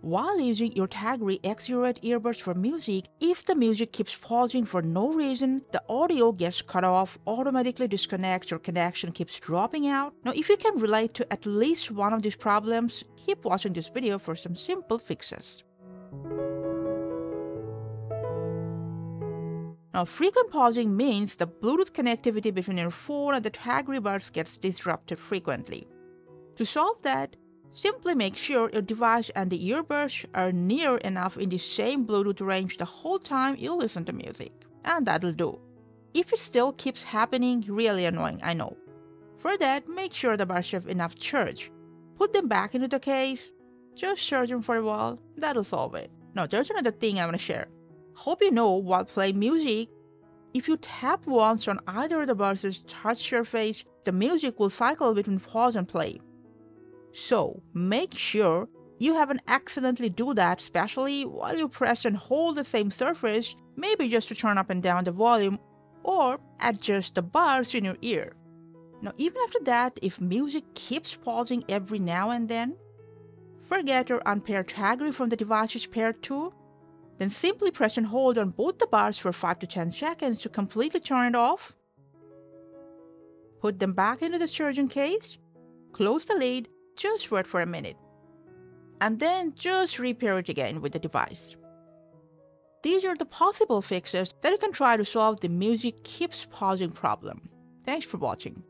While using your Tagry X08 earbuds for music, if the music keeps pausing for no reason, the audio gets cut off, automatically disconnects, or connection keeps dropping out. Now, if you can relate to at least one of these problems, keep watching this video for some simple fixes. Now, frequent pausing means the Bluetooth connectivity between your phone and the Tagry buds gets disrupted frequently. To solve that, simply make sure your device and the earbuds are near enough in the same Bluetooth range the whole time you listen to music. And that'll do. If it still keeps happening, really annoying, I know. For that, make sure the buds have enough charge. Put them back into the case, just charge them for a while, that'll solve it. Now, there's another thing I want to share. Hope you know while playing music, if you tap once on either of the buds' touch surface, the music will cycle between pause and play. So, make sure you haven't accidentally do that, especially while you press and hold the same surface, maybe just to turn up and down the volume or adjust the buds in your ear. Now, even after that, if music keeps pausing every now and then, forget or unpair Tagry from the device's pair too, then simply press and hold on both the buds for 5 to 10 seconds to completely turn it off. Put them back into the charging case, close the lid, just wait for a minute, and then just repair it again with the device. These are the possible fixes that you can try to solve the music keeps pausing problem. Thanks for watching.